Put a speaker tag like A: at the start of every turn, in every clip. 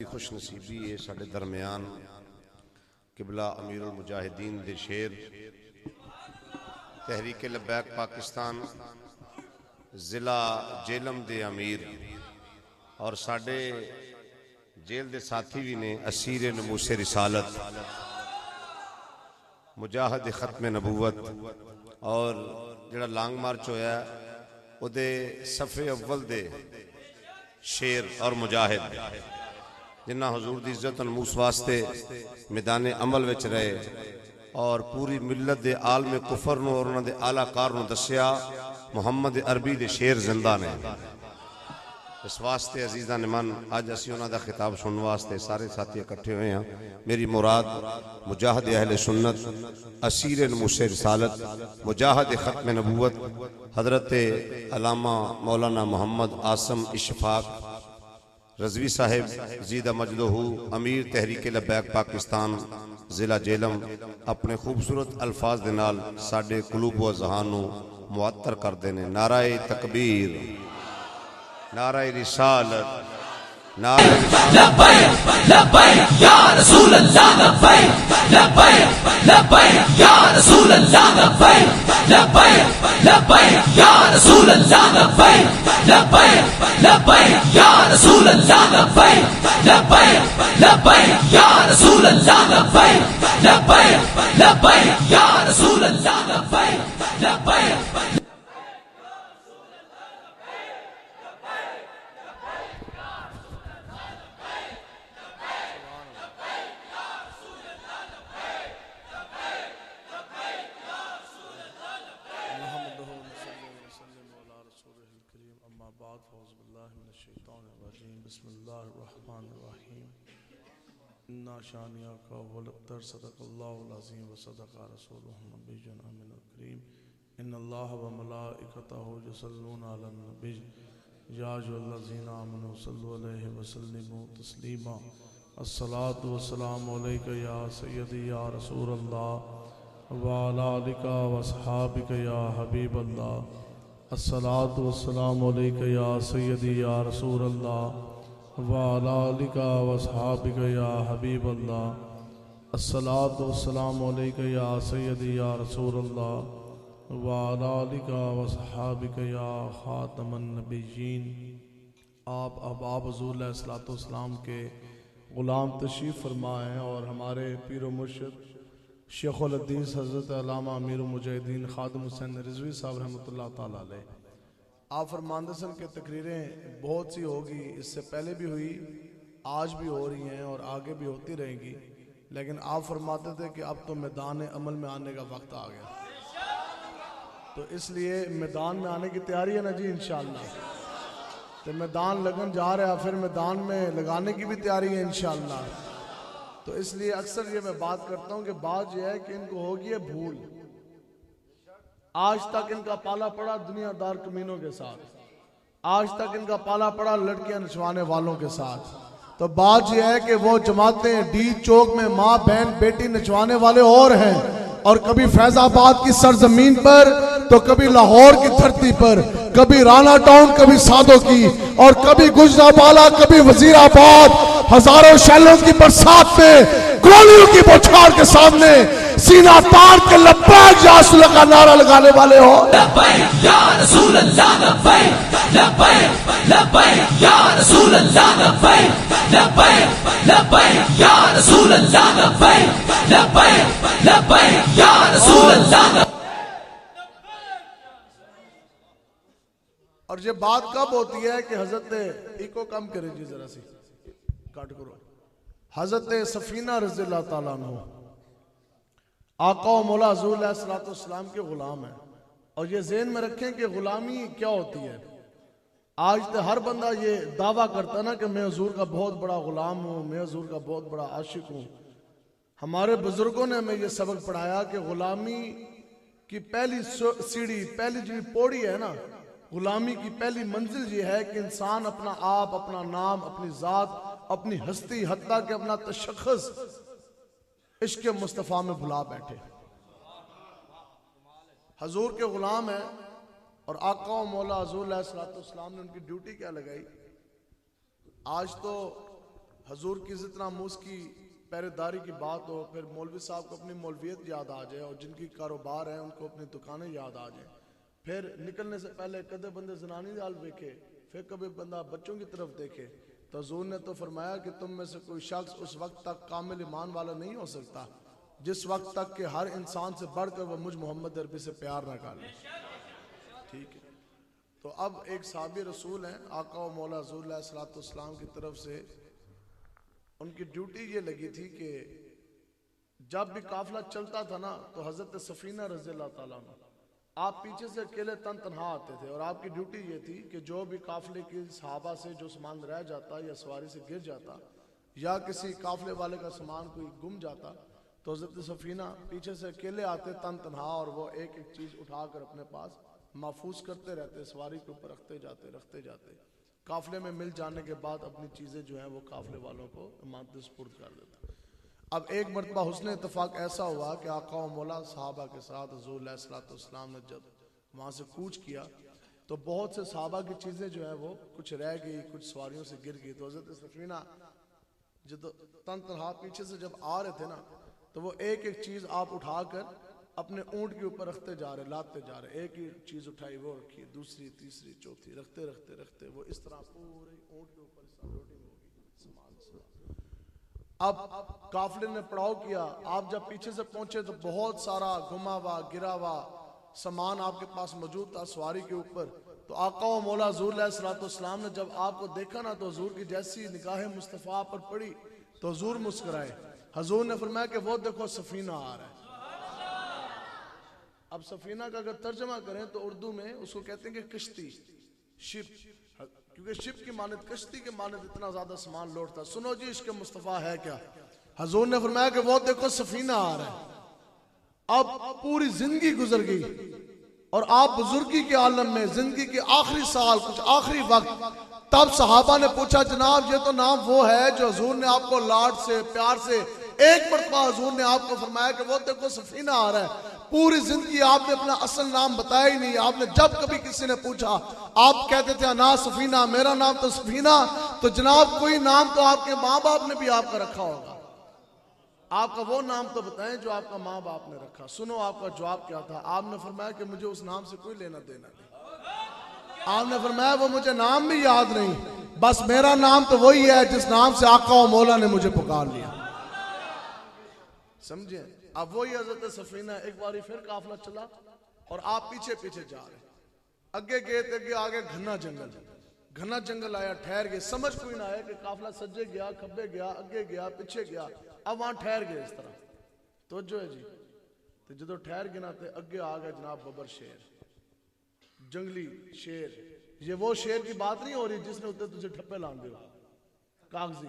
A: خوش نصیبی ہے ساڈے درمیان قبلہ امیر المجاہدین دے شیر تحریک لبیک پاکستان ضلع جیلم دے امیر اور ساڈے جیل دے ساتھی بھی نے اسیر نموس رسالت مجاہد ختم نبوت اور جڑا لانگ مارچ ہویا ہے او دے صفحے اول دے شیر اور مجاہد جنہ حضور دی عزت نموس واسطے میدان عمل وچ رہے اور پوری ملت دے عالم کفر نو اور انہاں دے اعلی کار نو دسیا محمد عربی دے شیر زندہ نے اس واسطے عزیزاں من اج اسی انہاں دا خطاب سنن واسطے سارے ساتھی اکٹھے ہوئے ہیں۔ میری مراد مجاہد اہل سنت اسیر نموس رسالت مجاہد ختم نبوت حضرت علامہ مولانا محمد عاصم اشفاق رضوی صاحب زیدہ مجدہ امیر تحریک لبیک پاکستان ضلع جیلم اپنے خوبصورت الفاظ دے نال ساڈے قلوب و اذہان نو معطر کر دینے۔ نعرہ تکبیر، نعرہ رسالت، نعرہ
B: لبیک لبیک یا رسول اللہ، لبیک لبیک لبیک یا رسول اللہ، لبیک لبیک لبیک یا رسول اللہ، لبیک لبیک لبیک یا رسول اللہ، لبیک لبیک لبیک یا رسول اللہ، لبیک لبیک لبیک یا رسول اللہ، لبیک لبیک
C: بسم اللہ الرحمن الرحیم انا شانیاک والابتر صدق اللہ العظیم وصدق رسولہ النبی الامین الکریم ان اللہ وملائکتہ یصلون علی النبی یا ایھا الذین آمنوا صلوا علیہ وسلموا تسلیما الصلاۃ والسلام علیک یا سیدی یا رسول اللہ وعلی آلک واصحابک یا حبیب اللہ الصلاۃ والسلام علیک یا سیدی یا رسول اللہ وعلی آلک واصحابک یا حبیب اللہ الصلاۃ والسلام علیک یا سیدی یا رسول اللہ وعلی آلک واصحابک یا خاتم النبیین۔ آپ احباب حضور علیہ السلام کے غلام تشریف فرما ہیں اور ہمارے پیر و مرشد شیخ الحدیث حضرت علامہ امیر المجاہدین خادم حسین رضوی صاحب رحمۃ اللہ تعالیٰ علیہ آپ فرماندے سن کہ تقریریں بہت سی ہوگی، اس سے پہلے بھی ہوئی، آج بھی ہو رہی ہیں اور آگے بھی ہوتی رہیں گی، لیکن آپ فرماتے تھے کہ اب تو میدان عمل میں آنے کا وقت آ گیا، تو اس لیے میدان میں آنے کی تیاری ہے نا جی انشاءاللہ، تو میدان لگن جا رہا ہے، پھر میدان میں لگانے کی بھی تیاری ہے انشاءاللہ۔ تو اس لیے اکثر یہ میں بات کرتا ہوں کہ بات یہ ہے کہ ان کو ہوگی ہے بھول، آج تک ان کا پالا پڑا دنیا دار کمینوں کے ساتھ، آج تک ان کا پالا پڑا لڑکیاں نچوانے والوں کے ساتھ، تو بات یہ ہے کہ وہ جماعتیں ڈی چوک میں ماں بہن بیٹی نچوانے والے اور ہیں، اور کبھی فیض آباد کی سرزمین پر تو کبھی لاہور کی دھرتی پر، کبھی رانا ٹاؤن کبھی سادوں کی، اور کبھی گجرانوالہ کبھی وزیر آباد، ہزاروں شیلوں کی برسات میں گولیوں کی بوچھار کے سامنے سینہ تان کے لبیک یا رسول اللہ کا نعرہ لگانے والے ہو۔
B: لبیک یا رسول اللہ، لبیک لبیک لبیک یا رسول اللہ، لبیک لبیک لبیک یا رسول اللہ، لبیک لبیک لبیک یا رسول اللہ۔
C: اور یہ بات کب ہوتی ہے کہ حضرت ایکو کم کرے جی ذرا سی کٹ کرو، حضرت سفینہ رضی اللہ تعالیٰ عنہ آقا و مولا حضور علیہ السلام کے غلام ہیں، اور یہ ذہن میں رکھیں کہ غلامی کیا ہوتی ہے۔ آج تو ہر بندہ یہ دعویٰ کرتا نا کہ میں حضور کا بہت بڑا غلام ہوں، میں حضور کا بہت بڑا عاشق ہوں۔ ہمارے بزرگوں نے ہمیں یہ سبق پڑھایا کہ غلامی کی پہلی سیڑھی، پہلی جو پوڑی ہے نا، غلامی کی پہلی منزل یہ ہے کہ انسان اپنا آپ، اپنا نام، اپنی ذات، اپنی ہستی، حتیٰ کہ اپنا تشخص عشق مصطفیٰ میں بھلا بیٹھے۔ حضور کے غلام ہیں اور آقا و مولا حضور علیہ السلام نے ان کی ڈیوٹی کیا لگائی؟ آج تو حضور کی جتنا موس کی پہرےداری کی بات ہو، پھر مولوی صاحب کو اپنی مولویت یاد آ جائے، اور جن کی کاروبار ہیں ان کو اپنی دکانیں یاد آ جائیں، پھر نکلنے سے پہلے کدے بندے زنانی دال دیکھے، پھر کبھی بندہ بچوں کی طرف دیکھے، تو حضور نے تو فرمایا کہ تم میں سے کوئی شخص اس وقت تک کامل ایمان والا نہیں ہو سکتا جس وقت تک کہ ہر انسان سے بڑھ کر وہ مجھ محمد عربی سے پیار نہ کر لے. ٹھیک ہے. تو اب ایک صحابی رسول ہیں، آقا و مولا حضور علیہ الصلوۃ والسلام کی طرف سے ان کی ڈیوٹی یہ لگی تھی کہ جب بھی قافلہ چلتا تھا نا تو حضرت سفینہ رضی اللہ تعالیٰ عنہ آپ پیچھے سے اکیلے تنہا آتے تھے، اور آپ کی ڈیوٹی یہ تھی کہ جو بھی قافلے کی صحابہ سے جو سامان رہ جاتا یا سواری سے گر جاتا یا کسی قافلے والے کا سامان کوئی گم جاتا تو حضرت سفینہ پیچھے سے اکیلے آتے تنہا، اور وہ ایک ایک چیز اٹھا کر اپنے پاس محفوظ کرتے رہتے، سواری کے اوپر رکھتے جاتے. قافلے میں مل جانے کے بعد اپنی چیزیں جو ہیں وہ قافلے والوں کو امانت سپرد کر دیتے. اب ایک مرتبہ حسن اتفاق ایسا ہوا کہ آقا و مولا صحابہ کے ساتھ حضور علیہ الصلوۃ والسلام نے جب وہاں سے کوچ کیا تو بہت سے صحابہ کی چیزیں جو ہیں وہ کچھ رہ گئی، کچھ سواریوں سے گر گئی. تو حضرت سفینہ جب تنہا پیچھے سے جب آ رہے تھے نا تو وہ ایک ایک چیز آپ اٹھا کر اپنے اونٹ کے اوپر رکھتے جا رہے، لاتے جا رہے. ایک ہی چیز اٹھائی وہ رکھی، دوسری تیسری چوتھی، رکھتے وہ اس طرح پورے اونٹ کے اوپر لوڈنگ ہوگی سامان. اب قافلے نے پڑاؤ کیا، آپ جب پیچھے سے پہنچے تو بہت سارا گما ہوا گرا ہوا سامان آپ کے پاس موجود تھا سواری کے اوپر. تو آقا و مولا حضور علیہ الصلوۃ والسلام نے جب آپ کو دیکھا نا تو حضور کی جیسی نگاہ مصطفیٰ پر پڑی تو حضور مسکرائے. حضور نے فرمایا کہ وہ دیکھو سفینہ آ رہا ہے. اب سفینہ کا اگر ترجمہ کریں تو اردو میں اس کو کہتے ہیں کہ کشتی، شپ، کیونکہ شپ کی مانند، کشتی کے مانند اتنا زیادہ سامان لوٹتا. سنو جی عشق مصطفیٰ ہے کیا. حضور نے فرمایا کہ وہ دیکھو سفینہ آ رہا ہے. اب پوری زندگی گزر گئی اور آپ بزرگی کے عالم میں زندگی کے آخری سال، کچھ آخری وقت، تب صحابہ نے پوچھا جناب یہ تو نام وہ ہے جو حضور نے آپ کو لاڈ سے پیار سے ایک مرتبہ حضور نے آپ کو فرمایا کہ وہ دیکھو سفینہ آ رہا ہے. پوری زندگی آپ نے اپنا اصل نام بتایا ہی نہیں. آپ نے جب کبھی کسی نے پوچھا آپ کہتے تھے انا سفینہ، میرا نام تو سفینہ. تو جناب کوئی نام تو آپ کے ماں باپ نے بھی آپ کا رکھا ہوگا. آپ کا وہ نام تو بتائیں جو آپ کا ماں باپ نے رکھا. سنو آپ کا جواب کیا تھا. آپ نے فرمایا کہ مجھے اس نام سے کوئی لینا دینا نہیں. آپ نے فرمایا وہ مجھے نام بھی یاد نہیں، بس میرا نام تو وہی ہے جس نام سے آقا و مولا نے مجھے پکار لیا. سمجھیں. اب وہی حضرت سفینہ ایک باری پھر قافلہ چلا اور آپ پیچھے پیچھے جا رہے. اگے گئے تھے، آگے گھنا جنگل آیا. ٹھہر گئے. سمجھ کوئی نہ آیا کہ قافلہ سجے گیا، کھبے گیا، اگے گیا، پیچھے گیا. اب وہاں ٹھہر گئے اس طرح. توجہ ہے جی. تو جدو ٹھہر گئے نا تے اگے آ گیا جناب ببر شیر، جنگلی شیر. یہ وہ شیر کی بات نہیں ہو رہی جس نے اتنے تجھے ٹھپے لاندے ہو کاغذی،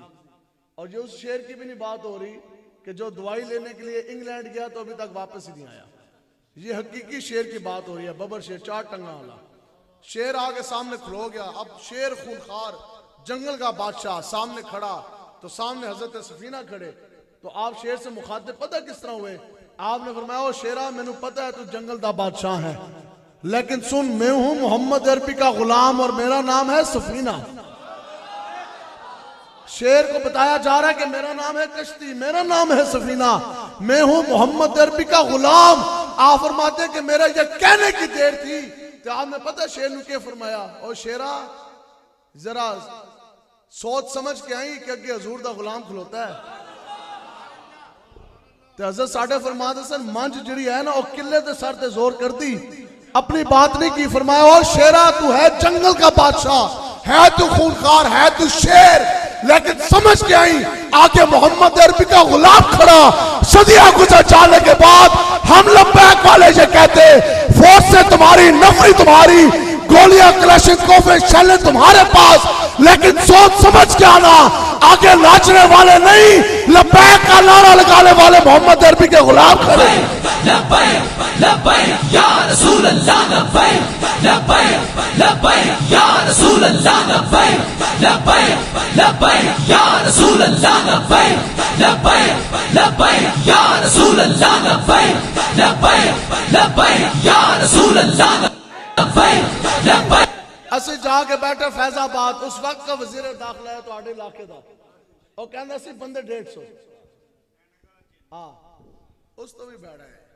C: اور یہ اس شیر کی بھی نہیں بات ہو رہی کہ جو دوائی لینے کے لیے انگلینڈ گیا تو ابھی تک واپس ہی نہیں آیا. یہ حقیقی شیر کی بات ہو رہی ہے. ببر شیر، 4 ٹنگا والا شیر آگے سامنے کھلو گیا. اب شیر خونخوار جنگل کا بادشاہ سامنے کھڑا، تو سامنے حضرت سفینہ کھڑے. تو آپ شیر سے مخاطب پتہ کس طرح ہوئے. آپ نے فرمایا او شیرہ میں نے پتہ ہے تو جنگل دا بادشاہ ہے، لیکن سن میں ہوں محمد عربی کا غلام اور میرا نام ہے سفینہ. شیر کو بتایا جا رہا ہے کہ میرا نام ہے کشتی، میرا نام ہے سفینہ، میں ہوں محمد عربی کا غلام. آپ فرماتے ہیں کہ میرا یہ کہنے کی دیر تھی کہ آپ نے پتہ شیر نے کیا فرمایا. اور شیرہ ذرا سوچ سمجھ کے آئی کہ اگے حضور دا غلام کھلوتا ہے. تو حضرت ساڑھے فرماتے سن منج جڑی ہے نا وہ قلعے تے سر تے زور کر دی، اپنی بات نہیں کی. فرمایا او شیرہ تو ہے جنگل کا بادشاہ، ہے تو خونخوار، ہے تو شیر، لیکن سمجھ کے آئی آگے محمد عربی کا غلام کھڑا. صدیاں گزر جانے کے بعد ہم لبیک والے یہ کہتے فوج سے تمہاری، نفری تمہاری، گولیاں کلاشنکوف شیلیں تمہارے پاس، لیکن سوچ سمجھ کے آنا. آگے ناچنے والے نہیں، لبیک کا نعرہ لگانے والے محمد عربی کے غلام کھڑے.
B: لبیک لبیک یا رسول اللہ، لبیک لبیک لبیک یا رسول اللہ، لبیک لبیک لبیک یا رسول اللہ، لبیک لبیک لبیک یا رسول اللہ، لبیک لبیک لبیک یا رسول اللہ، لبیک لبیک.
C: اسے جا کے بیٹھے فیض آباد، اس وقت کا وزیر داخلہ ہے تو آڑے علاقے دا، اور کہنا سی بندے 150 ہاں اس تو بھی بیٹھا ہے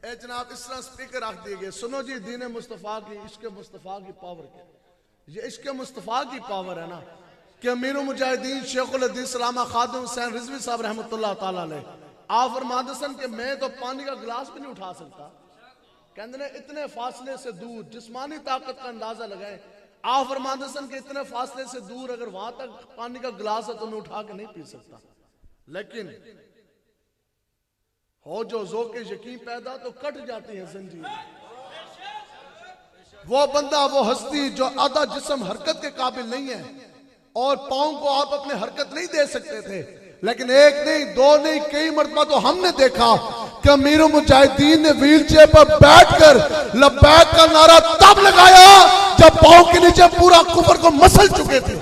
C: اے جناب اس طرح سپیکر رکھ دیے گئے سنو جی دین مصطفیٰ کی عشق مصطفیٰ کی پاور کیا یہ عشق مصطفیٰ کی پاور ہے نا کہ امیر المجاہدین شیخ الحدیث علامہ خادم حسین رضوی صاحب رحمۃ اللہ تعالیٰ علیہ آپ فرماتے سن کہ میں تو پانی کا گلاس بھی نہیں اٹھا سکتا کہندے نے اتنے فاصلے سے دور جسمانی طاقت کا اندازہ لگائیں آپ فرماتے سن کہ اتنے فاصلے سے دور اگر وہاں تک پانی کا گلاس ہے تو میں اٹھا کے نہیں پی سکتا لیکن ہو جو ذوق یقین پیدا تو کٹ جاتی ہیں زنجیر وہ بندہ وہ ہستی جو آدھا جسم حرکت کے قابل نہیں ہے اور پاؤں کو آپ اپنے حرکت نہیں دے سکتے تھے لیکن ایک نہیں دو نہیں کئی مرتبہ تو ہم نے دیکھا کہ امیر المجاہدین نے ویل چیئر پر بیٹھ کر لبیک کا نعرہ تب لگایا جب پاؤں کے نیچے پورا کفر کو مسل چکے تھے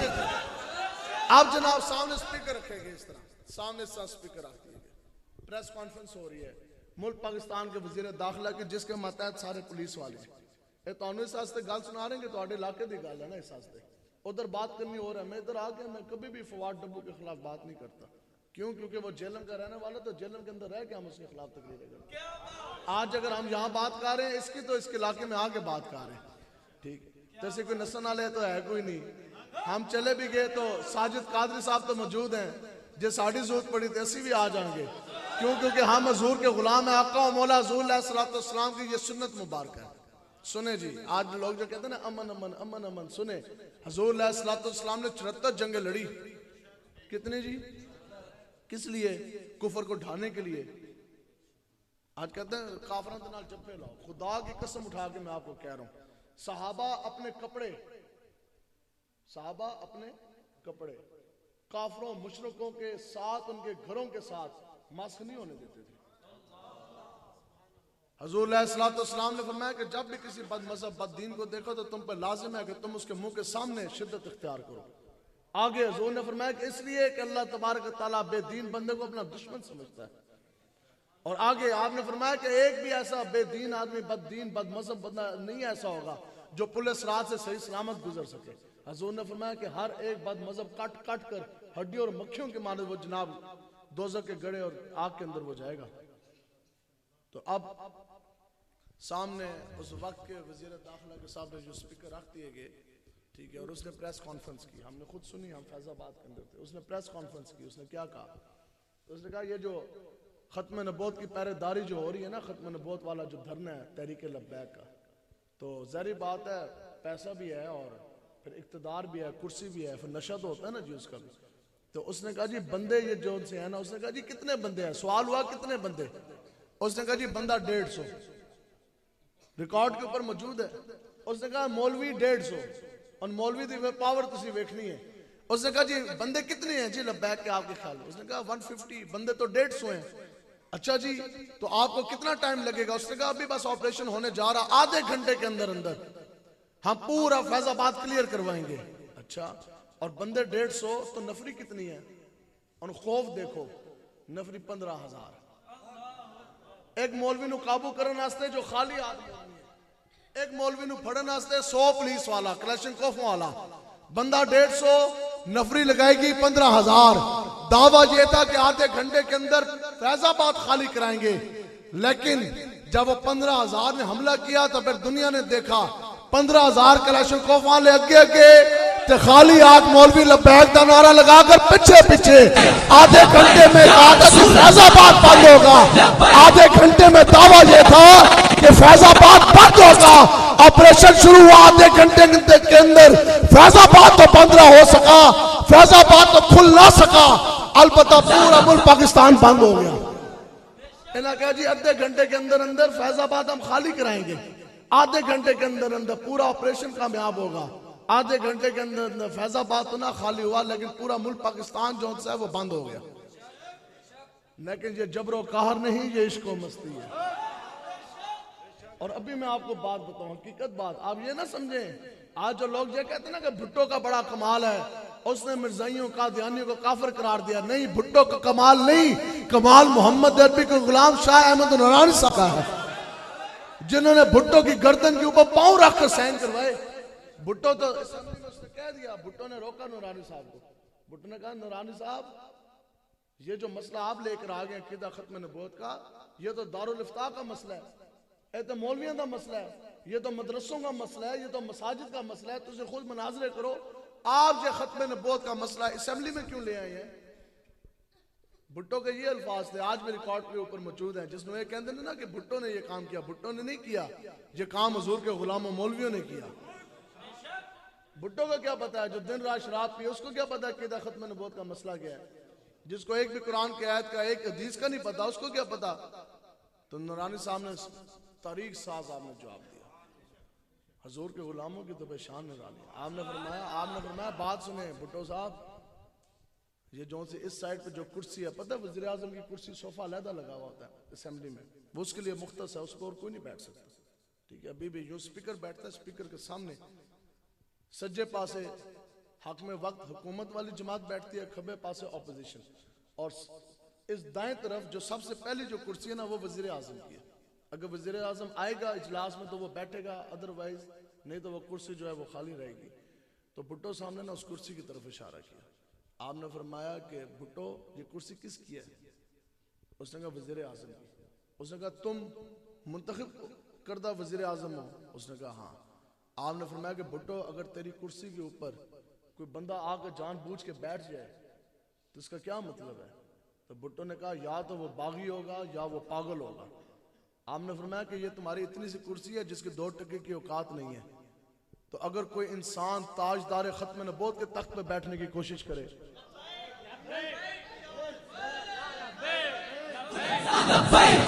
C: آپ جناب سامنے سپیکر رکھے گئے اس طرح سامنے سا سپیکر رکھتے ہیں پریس کانفرنس ہو رہی ہے ملک پاکستان کے وزیر داخلہ کی جس کے ماتحت سارے پولیس والے اے تانوں اس واسطے گل سنا رہے ہیں کہ تواڈے علاقے دی گل ہے نا اس واسطے ادھر بات کرنی ہو رہا ہے میں ادھر آ کے میں کبھی بھی فواد ڈبو کے خلاف بات نہیں کرتا کیوں کیونکہ وہ جیلم کا رہنے والا تو جیلم کے اندر رہ کے ہم اس کے خلاف تقریریں کرتے ہیں آج اگر ہم یہاں بات کر رہے ہیں اس کی تو اس کے علاقے میں آ کے بات کر رہے ہیں ٹھیک ہے جیسے کوئی نسن والے تو ہے کوئی نہیں ہم چلے بھی گئے تو ساجد قادری صاحب تو موجود ہیں جو ساڑھی ضرورت پڑی تھی اسی بھی آ جائیں گے کیوں کیونکہ ہم حضور کے غلام ہیں آقا و مولا حضور علیہ السلام کی یہ سنت مبارک ہے سنیں جی آج لوگ جو کہتے ہیں نا امن امن امن امن سنیں حضور علیہ السلام نے 74 جنگیں لڑی کتنے جی کس لیے کفر کو ڈھانے کے لیے آج کہتے ہیں کافروں کے نال جبے لاؤ خدا کی قسم اٹھا کے میں آپ کو کہہ رہا ہوں صحابہ اپنے کپڑے کافروں مشرکوں کے ساتھ ان کے گھروں کے ساتھ ماسک نہیں ہونے دیتے تھے حضور علیہ السلام نے فرمایا کہ جب بھی کسی بد مذہب بد دین کو دیکھو تو تم پر لازم ہے کہ تم اس کے منہ کے سامنے شدت اختیار کرو آگے حضور نے فرمایا کہ اس لیے کہ اللہ تبارک و تعالیٰ بے دین بندے کو اپنا دشمن سمجھتا ہے اور آگے آپ نے فرمایا کہ ایک بھی ایسا بے دین آدمی بد دین بد مذہب بندہ نہیں ایسا ہوگا جو پل صراط سے صحیح سلامت گزر سکے حضور نے فرمایا کہ ہر ایک بد مذہب کٹ کٹ کر ہڈیوں اور مکھیوں کے مانند وہ جناب دوزخ کے گڑے اور آگ کے اندر وہ جائے گا تو اب سامنے اس وقت کے وزیر داخلہ کے صاحب نے جو سپیکر رکھ دیے گئے ٹھیک ہے اور اس نے پریس کانفرنس کی ہم نے خود سنی ہم فیض آباد کے اندر تھے اس نے پریس کانفرنس کی اس نے کیا کہا اس نے کہا یہ جو ختم نبوت کی پہرے داری جو ہو رہی ہے نا ختم نبوت والا جو دھرنا ہے تحریک لبیک کا تو ظاہری بات ہے پیسہ بھی ہے اور پھر اقتدار بھی ہے کرسی بھی ہے پھر نشہ تو ہوتا ہے نا جی اس کا بھی تو اس نے کہا جی بندے یہ جو ان سے ہیں نا اس نے کہا جی کتنے بندے ہیں سوال ہوا کتنے بندے اس نے کہا جی بندہ 150 ریکارڈ کے اوپر موجود ہے اس نے کہا مولوی 150 اور مولوی دی پاور تسی ویکھنی ہے اس نے کہا جی بندے کتنے ہیں جی لبیک کے آپ کے خیال اس نے کہا 150 بندے تو 150 ہیں اچھا جی تو آپ کو کتنا ٹائم لگے گا اس نے کہا ابھی بس آپریشن ہونے جا رہا آدھے گھنٹے کے اندر ہم پورا فیض آباد کلیئر کروائیں گے اچھا اور بندے 150 تو نفری کتنی ہے اور خوف دیکھو نفری 15,000 ایک مولوی نو قابو کرن واسطے جو خالی آدمی ایک مولوی نو پھڑن واسطے 100 پولیس والا کلیشن کوفوں والا بندہ 150 نفری لگائے گی 15,000 دعویٰ یہ تھا کہ آدھے گھنٹے کے اندر فیض آباد خالی کرائیں گے لیکن جب وہ 15,000 نے حملہ کیا تو پھر دنیا نے دیکھا 15,000 کلیشن کوف والے اگے تے خالی آگ مولوی لبیک دا نعرہ لگا کر پیچھے آدھے گھنٹے میں فیض آباد بند ہوگا آدھے گھنٹے میں دعویٰ یہ تھا کہ فیض آباد بند ہوگا آپریشن شروع ہوا آدھے گھنٹے کے اندر فیض آباد تو بند نہ ہو سکا فیض آباد تو کھل نہ سکا البتہ پورا ملک پاکستان بند ہو گیا انہاں کہا جی آدھے گھنٹے کے اندر فیض آباد ہم خالی کرائیں گے آدھے گھنٹے کے اندر پورا آپریشن کامیاب ہوگا آدھے گھنٹے کے اندر فیض آباد تو نہ خالی ہوا لیکن پورا ملک پاکستان جو ہے وہ بند ہو گیا لیکن یہ جبر و قہر نہیں یہ عشق و مستی ہے اور ابھی میں آپ کو بات بتاؤں حقیقت بات آپ یہ نہ سمجھیں آج جو لوگ یہ کہتے ہیں نا کہ بھٹو کا بڑا کمال ہے اس نے مرزائیوں قادیانیوں کو کافر قرار دیا نہیں بھٹو کا کمال نہیں کمال محمد عربی کے غلام شاہ احمد نورانی صاحب کا ہے جنہوں نے بھٹو کی گردن کے اوپر پاؤں رکھ کر سائن کروائے بھٹو تو اس نے کہہ دیا بھٹو نے روکا نورانی صاحب کو بھٹو نے کہا نورانی صاحب یہ جو مسئلہ آپ لے کر آ گئے عقیدہ ختم نبوت کا، یہ تو دارالافتاء کا مسئلہ ہے، یہ تو مولویوں کا مسئلہ ہے، یہ تو مدرسوں کا مسئلہ ہے، یہ تو مساجد کا مسئلہ ہے، تو اسے خود مناظرے کرو، آپ یہ ختم نبوت کا مسئلہ اسمبلی میں کیوں لے آئے ہیں؟ بھٹو کے یہ الفاظ تھے، آج میں ریکارڈ کے اوپر موجود ہیں، جس میں یہ کہتے ہیں نا کہ بھٹو نے یہ کام کیا، بھٹو نے نہیں کیا، یہ کام حضور کے غلام و مولویوں نے کیا۔ بھٹو کو کیا پتا ہے جو دن رات شراب پی، اس کو کیا پتا ہے عقیدہ ختم نبوت کا مسئلہ کیا ہے؟ جس کو ایک بھی قرآن کی آیت کا ایک حدیث کا نہیں پتا، اس کو کیا پتا؟ تو نورانی صاحب نے طریق ساز آپ نے جواب دیا، حضور کے غلاموں کی تو بے شان نورانی۔ آپ نے فرمایا بات سنیں بھٹو صاحب، یہ جو سے اس سائڈ پہ جو کرسی ہے، پتہ ہے وزیر اعظم کی کرسی صوفہ علیحدہ لگا ہوا ہوتا ہے اسمبلی میں، وہ اس کے لیے مختص ہے، اس پر اور کوئی نہیں بیٹھ سکتا، ٹھیک ہے؟ ابھی بھی جو سپیکر بیٹھتا ہے، سپیکر کے سامنے سجے پاسے حق میں وقت حکومت والی جماعت بیٹھتی ہے، کھبے پاسے اپوزیشن، اور اس دائیں طرف جو سب سے پہلی جو کرسی ہے نا وہ وزیر اعظم کی ہے۔ اگر وزیر اعظم آئے گا اجلاس میں تو وہ بیٹھے گا، ادروائز نہیں تو وہ کرسی جو ہے وہ خالی رہے گی۔ تو بھٹو صاحب نے نا اس کرسی کی طرف اشارہ کیا، آپ نے فرمایا کہ بھٹو یہ کرسی کس کی ہے؟ اس نے کہا وزیر اعظم کی۔ اس نے کہا تم منتخب کردہ وزیر اعظم ہو؟ اس نے کہا ہاں۔ آپ نے فرمایا کہ بھٹو اگر تیری کرسی کے اوپر کوئی بندہ آ کے جان بوجھ کے بیٹھ جائے تو اس کا کیا مطلب ہے؟ تو بھٹو نے کہا یا تو وہ باغی ہوگا یا وہ پاگل ہوگا۔ آپ نے فرمایا کہ یہ تمہاری اتنی سی کرسی ہے جس کے 2 ٹکے کی اوقات نہیں ہے، تو اگر کوئی انسان تاجدار ختم نبوت کے تخت پہ بیٹھنے کی کوشش کرے،
B: لبیک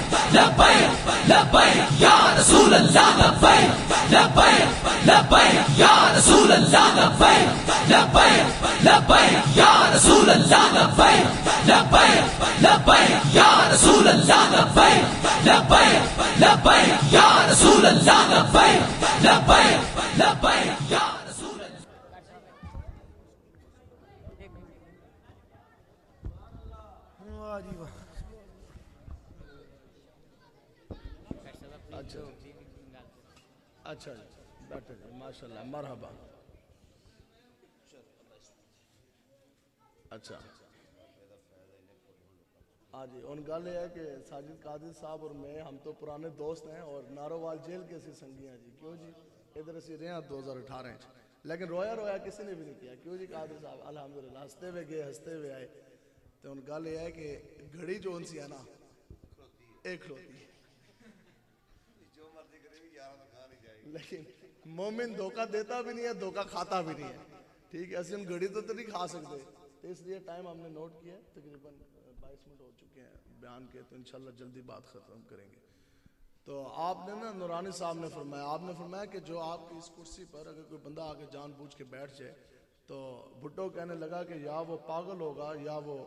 B: لبیک یا رسول اللہ لبیک لبیک لبیک یا رسول اللہ لبیک لبیک لبیک یا رسول اللہ لبیک لبیک لبیک یا رسول اللہ لبیک لبیک لبیک یا رسول اللہ لبیک لبیک لبیک یا رسول اللہ۔
C: اچھا جی بیٹھے جی، ماشاءاللہ مرحبا۔ اچھا ہاں جی، ان گل یہ ہے کہ ساجد قادری صاحب اور میں ہم تو پرانے دوست ہیں اور نارووال جیل کے اسی سنگی ہیں جی، کیوں جی ادھر اسی رہے ہیں 2018 لیکن رویا کسی نے بھی نہیں کیا، کیوں جی قادری صاحب الحمدللہ ہنستے ہوئے گئے ہنستے ہوئے آئے۔ تو ان گل یہ ہے کہ گھڑی جو ان سی ہے نا ایک کھلوتی ہے، لیکن مومن دھوکہ دیتا بھی نہیں ہے، دھوکہ کھاتا بھی نہیں ہے، ٹھیک ہے؟ اسی ہم گھڑی تو نہیں کھا سکتے، تو اس لیے ٹائم ہم نے نوٹ کیا ہے، تقریباً 22 منٹ ہو چکے ہیں بیان کے، تو انشاءاللہ جلدی بات ختم کریں گے۔ تو آپ نے نا نورانی صاحب نے فرمایا، آپ نے فرمایا کہ جو آپ کی اس کرسی پر اگر کوئی بندہ آ کے جان بوجھ کے بیٹھ جائے تو بھٹو کہنے لگا کہ یا وہ پاگل ہوگا یا وہ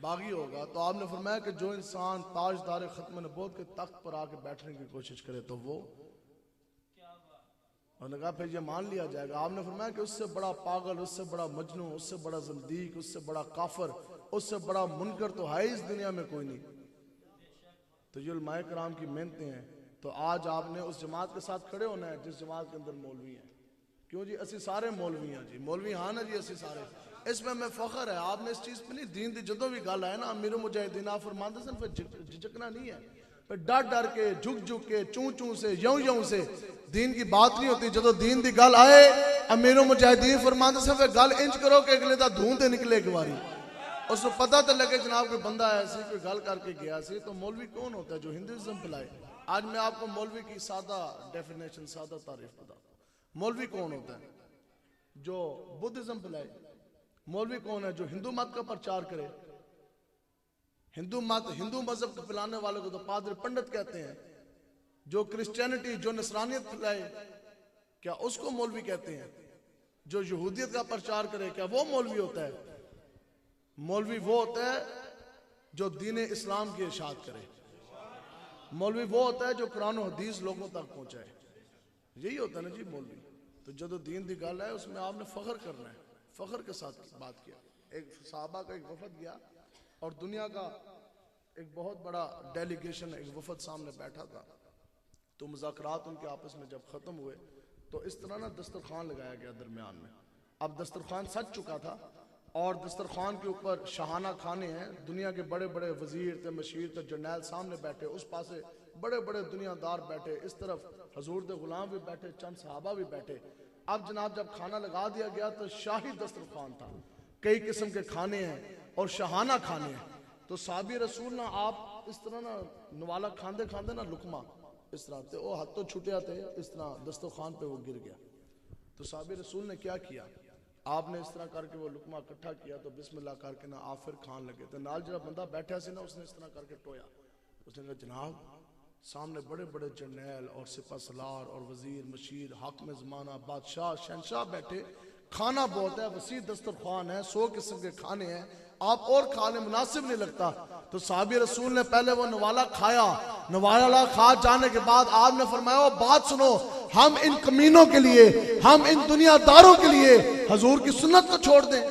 C: باغی ہوگا۔ تو آپ نے فرمایا کہ جو انسان تاجدار ختم نبوت کے تخت پر آ کے بیٹھنے کی کوشش کرے تو وہ، انہوں نے کہا پھر یہ مان لیا جائے گا۔ آپ نے فرمایا کہ اس سے بڑا پاگل، اس سے بڑا مجنون، اس سے بڑا زندیق، اس سے بڑا کافر، اس سے بڑا منکر تو ہے اس دنیا میں کوئی نہیں۔ تو یہ علماء کرام کی محنتیں ہیں۔ تو آج آپ نے اس جماعت کے ساتھ کھڑے ہونا ہے جس جماعت کے اندر مولوی ہیں، کیوں جی اسی سارے مولوی ہیں جی، مولوی ہاں نا جی اسی سارے، اس میں فخر ہے۔ آپ نے اس چیز پہ نہیں، دین دی جدوں بھی گل ہے نا امیر المجاہدین آپ فرماتے ہیں پھر جھجکنا نہیں ہے، پھر ڈر ڈر کے جھک کے چوں چوں سے یوں سے دین کی بات نہیں ہوتی۔ جدو دین دی گل آئے امیر المجاہدین فرماتے ہیں پھر گل انج کرو کہ اگلے دا دھون تے نکلے ایک باری، اس کو پتہ تو لگے جناب کوئی بندہ ایسی کوئی گل کر کے گیا سی۔ تو مولوی کون ہوتا ہے؟ جو ہندوازم پلائے۔ آج میں آپ کو مولوی کی سادہ ڈیفینیشن، سادہ تعریف بتاتا ہوں۔ مولوی کون ہوتا ہے؟ جو بدھزم پلائے۔ مولوی کون ہے؟ جو ہندو مت کا پرچار کرے۔ ہندو مذہب کو پلانے والے کو تو پادری پنڈت کہتے ہیں۔ جو کرسچینٹی، جو نصرانیت پلائے، کیا اس کو مولوی کہتے ہیں؟ جو یہودیت کا پرچار کرے کیا وہ مولوی ہوتا ہے؟ مولوی وہ ہوتا ہے جو دین اسلام کی اشاعت کرے۔ مولوی وہ ہوتا ہے جو قرآن و حدیث لوگوں تک پہنچائے۔ یہی ہوتا ہے نا جی مولوی۔ تو جدو دین دی گل ہے اس میں آپ نے فخر کرنا ہے، فخر کے ساتھ بات کیا۔ ایک صحابہ کا ایک وفد گیا اور دنیا کا ایک بہت بڑا ڈیلیگیشن ایک وفد سامنے بیٹھا تھا، تو مذاکرات ان کے آپس میں جب ختم ہوئے تو اس طرح نا دسترخوان لگایا گیا درمیان میں۔ اب دسترخوان سج چکا تھا، اور دسترخوان کے اوپر شاہانہ کھانے ہیں، دنیا کے بڑے بڑے وزیر تے مشیر تے جرنیل سامنے بیٹھے، اس پاسے بڑے بڑے دنیا دار بیٹھے، اس طرف حضور دے غلام بھی بیٹھے، چند صحابہ بھی بیٹھے۔ اب جناب جب کھانا لگا دیا گیا تو شاہی دسترخوان تھا، کئی قسم کے کھانے ہیں اور شاہانہ کھانے ہیں۔ تو صحابی رسول نہ آپ اس طرح نہ نوالا کھاندے کھاندے نہ لقمہ اس طرح تے وہ ہاتھ تو چھٹیا تھے، اس طرح دسترخوان پہ وہ گر گیا۔ تو صحابی رسول نے کیا کیا؟ آپ نے اس طرح کر کے وہ لقمہ اکٹھا کیا تو بسم اللہ کر کے نہ آپ پھر کھان لگے۔ تو نال جڑا بندہ بیٹھا سی نا اس نے اس طرح کر کے ٹویا، اس نے کہا جناب سامنے بڑے بڑے جرنیل اور سپہ سالار اور وزیر مشیر حاکم زمانہ بادشاہ شہنشاہ بیٹھے، کھانا بہت ہے، وسیع دسترخوان ہے، 100 قسم کے کھانے ہیں، آپ اور کھانے مناسب نہیں لگتا۔ تو صحابی رسول نے پہلے وہ نوالا کھایا، نوالا کھا جانے کے بعد آپ نے فرمایا بات سنو، ہم ان کمینوں کے لیے، ہم ان دنیا داروں کے لیے حضور کی سنت کو چھوڑ دیں؟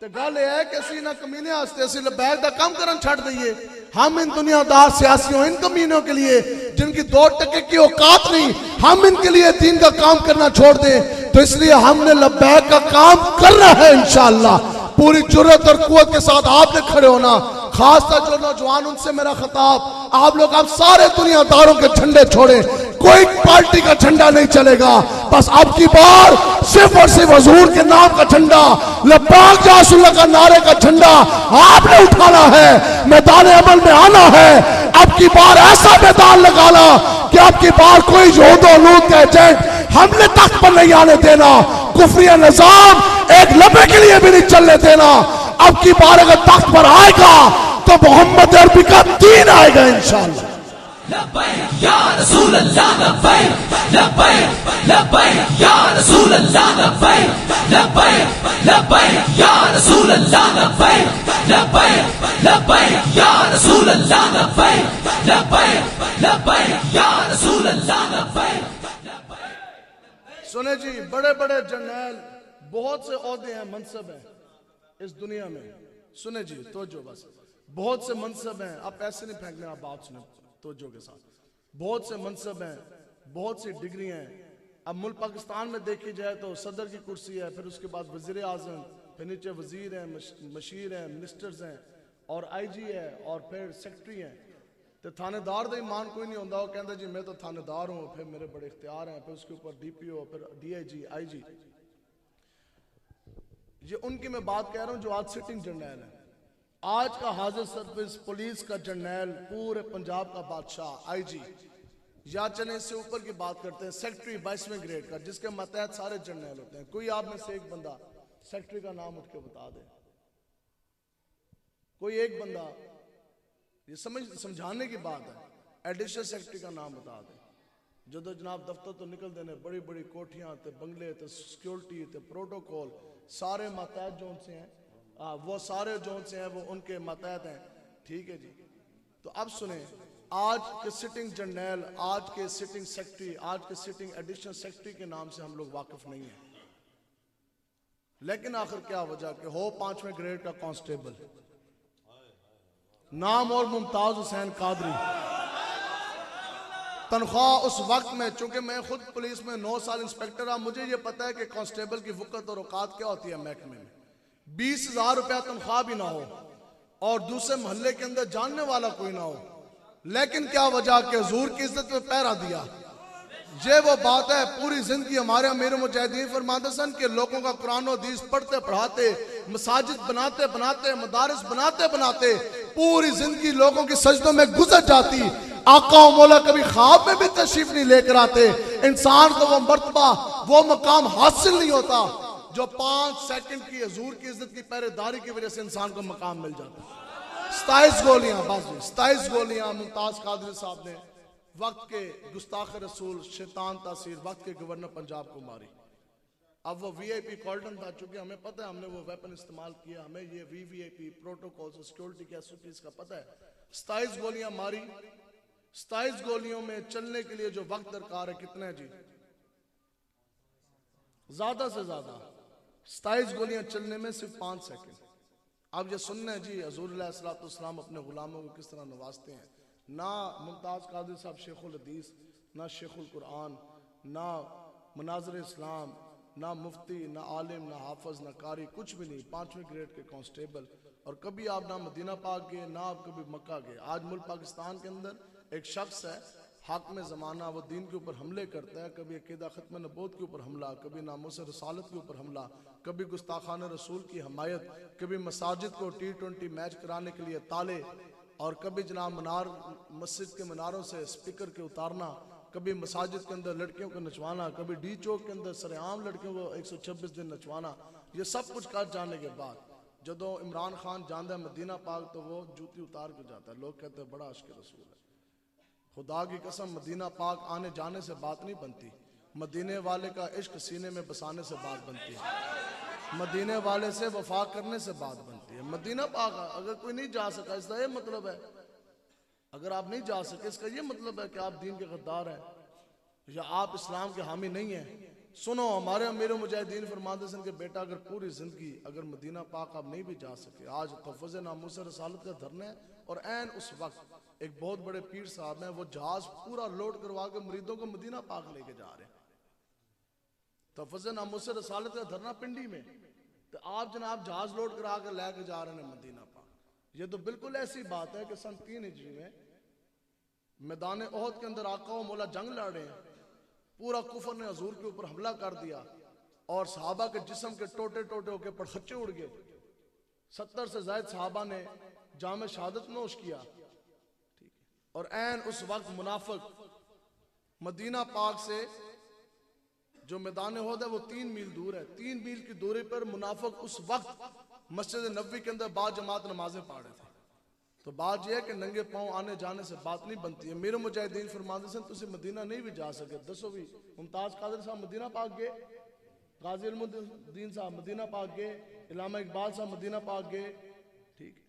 C: تو گل یہ ہے کہ اسی نہ کمینے آستے اسی لبیک دا کام کرن چھڑ دئیے، ہم ان دنیا دار سیاسیوں ان کمینوں کے لیے جن کی 2 ٹکے کی اوقات نہیں، ہم ان کے لیے دین کا کام کرنا چھوڑ دیں۔ تو اس لیے ہم نے لبیک کا کام کرنا ہے انشاءاللہ، پوری جرت اور قوت کے ساتھ آپ نے کھڑے ہونا۔ خاص طور جو نوجوان ان سے میرا خطاب، آپ لوگ اب سارے دنیا داروں کے جھنڈے چھوڑیں، کوئی پارٹی کا جھنڈا نہیں چلے گا، بس اب کی بار صرف اور صرف حضور کے نام کا جھنڈا، لبیک یا رسول اللہ کا نعرے کا جھنڈا آپ نے اٹھانا ہے، میدان عمل میں آنا ہے۔ اب کی بار ایسا میدان لگانا کہ اب کی بار کوئی یہود و لوط کا ایجنٹ ہم نے تخت پر نہیں آنے دینا، کفریہ نظام ایک لمحے کے لیے بھی نہیں چلنے دینا۔ اب کی بار اگر تخت پر آئے گا تو محمد عربی کا دین آئے گا انشاءاللہ۔
B: لبیک یا رسول اللہ لبیک لبیک لبیک یا رسول اللہ لبیک لبیک لبیک یا رسول اللہ لبیک لبیک لبیک یا رسول اللہ لبیک لبیک لبیک یا رسول اللہ لبیک۔
C: سنیں جی، بڑے بڑے جرنیل، بہت سے عہدے ہیں، منصب ہیں اس دنیا میں۔ سنیں جی توجہ، بس بہت سے منصب ہیں، آپ پیسے نہیں پھینکنے، آپ بات سنیں توجہ کے ساتھ۔ بہت سے منصب ہیں، بہت سی ڈگری ہیں۔ اب ملک پاکستان میں دیکھی جائے تو صدر کی کرسی ہے، پھر اس کے بعد وزیر اعظم، پھر نیچے وزیر ہیں، مشیر ہیں، منسٹرز ہیں، اور آئی جی ہے، اور پھر سیکٹری ہیں۔ تو تھانے دار دا ایمان کوئی نہیں ہوندہ، وہ کہندہ جی میں تو تھانے دار ہوں، پھر میرے بڑے اختیار ہیں، پھر اس کے اوپر ڈی پی او، پھر ڈی آئی جی، آئی جی۔ یہ ان کی میں بات کہہ رہا ہوں جو آج سٹنگ جرنیل ہیں۔ آج کا حاضر سروس پولیس کا جرنیل، پورے پنجاب کا بادشاہ، آئی جی، یا چلیں اس سے اوپر کی بات کرتے ہیں سیکٹری 22ویں گریڈ کا، جس کے ماتحت سارے جرنیل ہوتے ہیں۔ کوئی آپ میں سے ایک بندہ سیکٹری کا نام اٹھ کے بتا دے، کوئی ایک بندہ، یہ سمجھانے کی بات ہے، ایڈیشنل سیکٹری کا نام بتا دے۔ جدو جناب دفتر تو نکل دینے، بڑی بڑی کوٹھیاں تے بنگلے تے سیکیورٹی تے پروٹوکول سارے ماتحت جو ان سے ہیں، وہ سارے جو ان سے ہیں وہ ان کے ماتحت ہیں، ٹھیک ہے جی۔ تو اب سنیں، آج کے سٹنگ جرنیل، آج کے سٹنگ سیکٹری، آج کے سٹنگ ایڈیشنل سیکٹری کے نام سے ہم لوگ واقف نہیں ہیں، لیکن آخر کیا وجہ کہ ہو 5ویں گریڈ کا کانسٹیبل، نام اور ممتاز حسین قادری، تنخواہ اس وقت میں، چونکہ میں خود پولیس میں 9 سال انسپیکٹر رہا، مجھے یہ پتا ہے کہ کانسٹیبل کی وقت اور اوقات کیا ہوتی ہے محکمے میں۔ 20,000 روپیہ تنخواہ بھی نہ ہو اور دوسرے محلے کے اندر جاننے والا کوئی نہ ہو، لیکن کیا وجہ کہ حضور کی عزت میں پہرا دیا۔ یہ وہ بات ہے، پوری زندگی ہمارے امیر مجاہدین فرماتے سن کہ لوگوں کا قرآن و حدیث پڑھتے پڑھاتے، مساجد بناتے بناتے، مدارس بناتے بناتے پوری زندگی لوگوں کی سجدوں میں گزر جاتی، آقا و مولا کبھی خواب میں بھی تشریف نہیں لے کر آتے، انسان کو وہ مرتبہ، وہ مقام حاصل نہیں ہوتا جو 5 سیکنڈ کی حضور کی عزت کی پہرے داری کی وجہ سے انسان کو مقام مل جاتا ہے۔ 27 گولیاں، بس 27 گولیاں ممتاز قادری صاحب نے وقت کے گستاخ رسول شیطان تاثیر وقت کے گورنر پنجاب کو ماری۔ اب وہ وی آئی پی کالٹن تھا، چونکہ ہمیں پتہ ہے ہم نے وہ ویپن استعمال کیا، ہمیں یہ وی آئی پی پروٹوکولز اور سیکیورٹی کی ایسوپیز کا پتہ ہے۔ 27 گولیاں ماری، 27 گولیوں میں چلنے کے لیے جو وقت درکار ہے کتنا ہے جی؟ زیادہ سے زیادہ 27 گولیاں چلنے میں صرف 5 سیکنڈ۔ اب یہ سننا ہے جی حضور علیہ السلام اپنے غلاموں کو کس طرح نوازتے ہیں۔ نہ ممتاز قادری صاحب شیخ الحدیث، نہ شیخ القرآن، نہ مناظر اسلام، نہ مفتی، نہ عالم، نہ حافظ، نہ قاری، کچھ بھی نہیں، 5ویں گریڈ کے کانسٹیبل. اور کبھی آپ نہ مدینہ پاک گئے، نہ آپ کبھی مکہ گئے. آج ملک پاکستان کے اندر ایک شخص ہے حاکم زمانہ، وہ دین کے اوپر حملے کرتا ہے، کبھی عقیدہ ختم نبوت کے اوپر حملہ، کبھی ناموس رسالت کے اوپر حملہ، کبھی گستاخانہ رسول کی حمایت، کبھی مساجد کو T20 میچ کرانے کے لیے تالے، اور کبھی جناب مسجد کے مناروں سے سپیکر کے اتارنا، کبھی مساجد کے اندر لڑکیوں کو نچوانا، کبھی ڈی چوک کے اندر سر عام لڑکیوں کو 126 دن نچوانا. یہ سب کچھ کر جانے کے بعد جدو عمران خان جاندہ ہے مدینہ پاک تو وہ جوتی اتار کے جاتا ہے. لوگ کہتے ہیں بڑا عشق رسول ہے. خدا کی قسم مدینہ پاک آنے جانے سے بات نہیں بنتی، مدینے والے کا عشق سینے میں بسانے سے بات بنتی ہے، مدینے والے سے وفا کرنے سے بات بنتی ہے. مدینہ پاک اگر کوئی نہیں جا سکا اس کا یہ مطلب ہے، اگر آپ نہیں جا سکے اس کا یہ مطلب ہے کہ آپ دین کے غدار ہیں یا آپ اسلام کے حامی نہیں ہیں. سنو، ہمارے امیر مجاہدین فرماتے ہیں کہ بیٹا اگر پوری زندگی اگر مدینہ پاک آپ نہیں بھی جا سکے، آج تحفظ ناموس رسالت کا دھرنا ہے، اور عین اس وقت ایک بہت بڑے پیر صاحب ہیں، وہ جہاز پورا لوڈ کروا کے مریدوں کو مدینہ پاک لے کے جا رہے ہیں. تحفظ ناموس رسالت کا دھرنا پنڈی میں، تو آپ جناب جہاز لوڈ کرا کے لے کے جا رہے ہیں مدینہ پاک. یہ تو بالکل ایسی بات ہے کہ سن 3 ہجری میں میدان احد کے اندر آقا و مولا جنگ لڑ رہے ہیں، پورا کفر نے حضور کے اوپر حملہ کر دیا، اور صحابہ کے جسم کے ٹوٹے ٹوٹے ہو کے پڑخچے اڑ گئے. 70 سے زائد صحابہ نے جام شہادت نوش کیا. اور عین اس وقت منافق مدینہ پاک سے جو میدان احد ہے وہ 3 میل دور ہے، 3 میل کی دوری پر منافق اس وقت مسجد نبوی کے اندر با جماعت نمازیں پڑھ رہے تھے. تو بات یہ ہے کہ ننگے پاؤں آنے جانے سے بات نہیں بنتی ہے. میرے مجاہدین فرماتے ہیں تسی مدینہ نہیں بھی جا سکے. دسو بھی ممتاز قادری صاحب مدینہ پاک گئے، غازی علم الدین صاحب مدینہ پاک گئے، علامہ اقبال صاحب مدینہ پاک گئے. ٹھیک،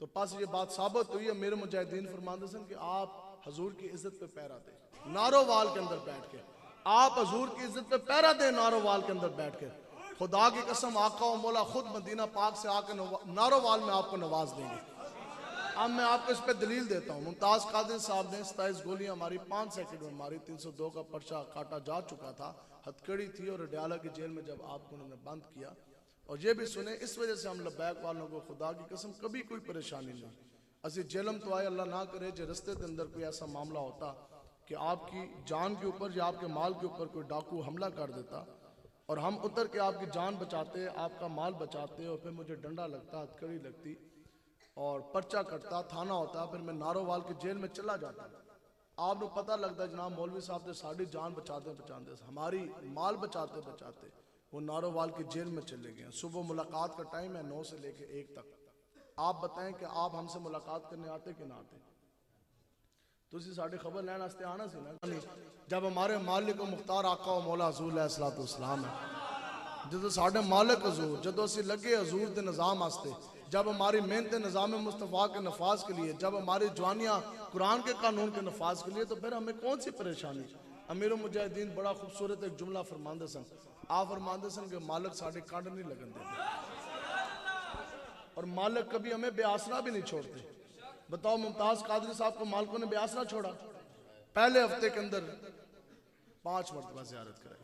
C: تو پس یہ بات ثابت ہوئی ہے. میرے مجاہدین فرماتے ہیں کہ آپ حضور کی عزت پہ پیرا دیں نارووال کے اندر بیٹھ کے، آپ حضور کی عزت پہ پیرا دیں نارووال کے اندر بیٹھ کے. خدا کی قسم آقا و مولا خود مدینہ پاک سے آ کے نارووال میں آپ کو نواز دیں گے. اب میں آپ کو اس پہ دلیل دیتا ہوں. ممتاز قادری صاحب نے 27 گولیاں ماری، 5 سیکنڈ میں ماری، 302 کا پرچہ کاٹا جا چکا تھا، ہتکڑی تھی، اور اڈیالہ کی جیل میں جب آپ کو انہوں نے بند کیا. اور یہ بھی سنیں، اس وجہ سے ہم لبیک والوں کو خدا کی قسم کبھی کوئی پریشانی نہیں. اسی جیلم تو آئے، اللہ نہ کرے جو رستے کے اندر کوئی ایسا معاملہ ہوتا کہ آپ کی جان کے اوپر یا آپ کے مال کے اوپر کوئی ڈاکو حملہ کر دیتا، اور ہم اتر کے آپ کی جان بچاتے، آپ کا مال بچاتے، اور پھر مجھے ڈنڈا لگتا، ہتکڑی لگتی اور پرچہ کٹتا، تھانہ ہوتا، پھر میں نارووال کی جیل میں چلا جاتا. آپ کو پتہ لگتا ہے جناب مولوی صاحب سے ساری جان بچاتے بچاتے، ہماری مال بچاتے بچاتے وہ نارووال کی جیل میں چلے گئے. صبح ملاقات کا ٹائم ہے 9 سے لے کے 1 تک. آپ بتائیں کہ آپ ہم سے ملاقات کرنے آتے کہ نہ آتے؟ تو اسی ساڑھے خبر لین آستے آنا سی نا. جب ہمارے مالک و مختار آقا و مولا حضور علیہ السلام ہے، جدو ساڑھے مالک حضور جدو اسی لگے حضور دے نظام آستے، جب ہماری محنت نظام مصطفیٰ کے نفاذ کے لیے، جب ہماری جوانیاں قرآن کے قانون کے نفاذ کے لیے، تو پھر ہمیں کون سی پریشانی؟ امیر المجاہدین بڑا خوبصورت ایک جملہ فرماندے سن. آپ فرماندے سن کہ مالک ساڑھے کانڈ نہیں لگن دیتے، اور مالک کبھی ہمیں بے آسرا بھی نہیں چھوڑتے. بتاؤ ممتاز قادری صاحب کو مالکوں نے بے آسرا چھوڑا؟ پہلے ہفتے کے اندر 5 مرتبہ زیارت کرائی.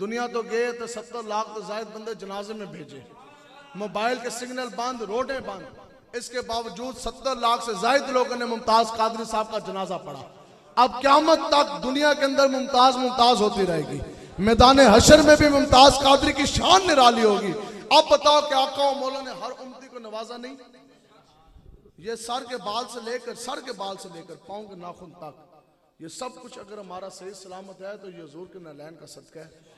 C: دنیا تو گئے تو 70 لاکھ تو زائد بندے جنازے میں بھیجے، موبائل کے سگنل بند، روڈیں بند، اس کے باوجود 70 لاکھ سے زائد لوگوں نے ممتاز قادری صاحب کا جنازہ پڑھا. اب قیامت تک دنیا کے اندر ممتاز ہوتی رہے گی. میدان حشر میں بھی ممتاز قادری کی شان نرالی ہوگی. اب بتاؤ کہ آقا و مولا نے ہر امتی کو نوازا نہیں؟ یہ سر کے بال سے لے کر پاؤں کے ناخن تک، یہ سب کچھ اگر ہمارا صحیح سلامت ہے تو یہ حضور کے نالین کا صدقہ ہے.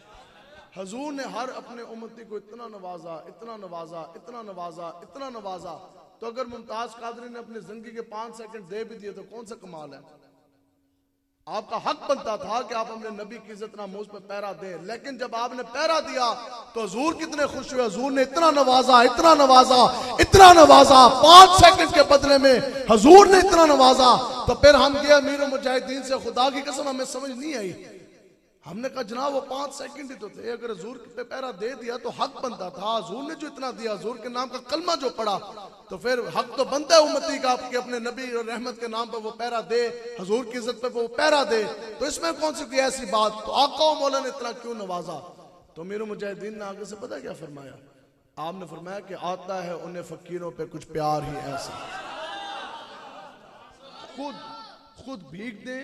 C: حضور نے ہر اپنے امتی کو اتنا نوازا، اتنا نوازا، اتنا نوازا، اتنا نوازا. تو اگر ممتاز قادری نے اپنی زندگی کے 5 سیکنڈ دے بھی دیے تو کون سا کمال ہے؟ آپ کا حق بنتا تھا کہ آپ اپنے نبی کی عزت ناموز پہ پیرا دیں، لیکن جب آپ نے پیرا دیا تو حضور کتنے خوش ہوئے. حضور نے اتنا نوازا، اتنا نوازا، اتنا نوازا، 5 سیکنڈ کے بدلے میں حضور نے اتنا نوازا. تو پھر ہم گئے امیر المجاہدین سے، خدا کی قسم ہمیں سمجھ نہیں آئی. ہم نے کہا جناب وہ 5 سیکنڈ ہی تو تھے، اگر حضور پہ پیرا دے دیا تو حق بنتا تھا. حضور نے جو اتنا دیا، حضور کے نام کا کلمہ جو پڑھا، تو پھر حق تو بنتا ہے امتی کا کہ اپنے نبی اور رحمت کے نام پہ وہ پیرا دے، حضور کی عزت پہ وہ پیرا دے. تو اس میں کون سی کوئی ایسی بات؟ تو آقا و مولا نے اتنا کیوں نوازا؟ تو امیر المجاہدین نے آگے سے پتہ کیا فرمایا؟ آپ نے فرمایا کہ آتا ہے انہیں فقیروں پہ کچھ پیار ہی ایسا، خود بھیگ دیں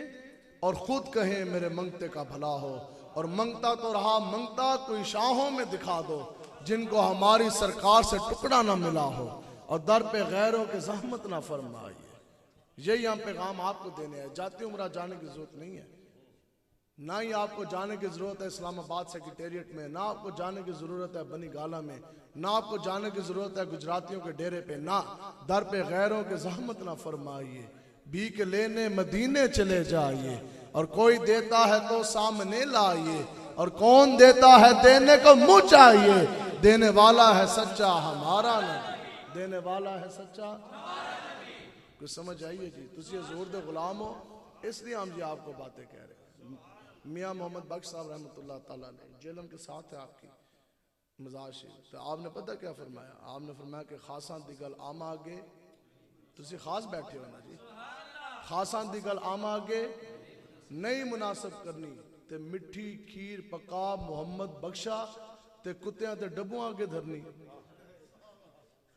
C: اور خود کہیں میرے منگتے کا بھلا ہو، اور منگتا تو رہا منگتا کوئی شاہوں میں دکھا دو جن کو ہماری سرکار سے ٹکڑا نہ ملا ہو، اور در پہ غیروں کے زحمت نہ فرمائیے۔ یہی ہم پیغام آپ کو دینے ہیں۔ جاتی عمرہ جانے کی ضرورت نہیں ہے، نہ ہی آپ کو جانے کی ضرورت ہے اسلام آباد سیکریٹریٹ میں، نہ آپ کو جانے کی ضرورت ہے بنی گالا میں، نہ آپ کو جانے کی ضرورت ہے گجراتیوں کے ڈیرے پہ، نہ در پہ غیروں کے زحمت نہ فرمائیے، بھیک لینے مدینے چلے جائیے، اور کوئی دیتا ہے تو سامنے لائیے، اور کون دیتا ہے دینے کو منہ چاہیے، دینے والا ہے سچا ہمارا نبی، دینے والا ہے سچا۔ کچھ سمجھ آئیے جی؟ تسی حضور دے غلام ہو، اس لیے ہم جی آپ کو باتیں کہہ رہے ہیں۔ میاں محمد بخش صاحب رحمۃ اللہ تعالیٰ علیہ جیلم کے ساتھ ہے آپ کی مزار شریف، تو آپ نے پتہ کیا فرمایا؟ آپ نے فرمایا کہ خاصاں دی گل آم آگے، تسی خاص بیٹھے ہو نا جی، خاصاں دی گل آم آگے نہیں مناسب کرنی، تے مٹھی کھیر پکا محمد بخشا تے کتیاں تے ڈبوں آگے دھرنی۔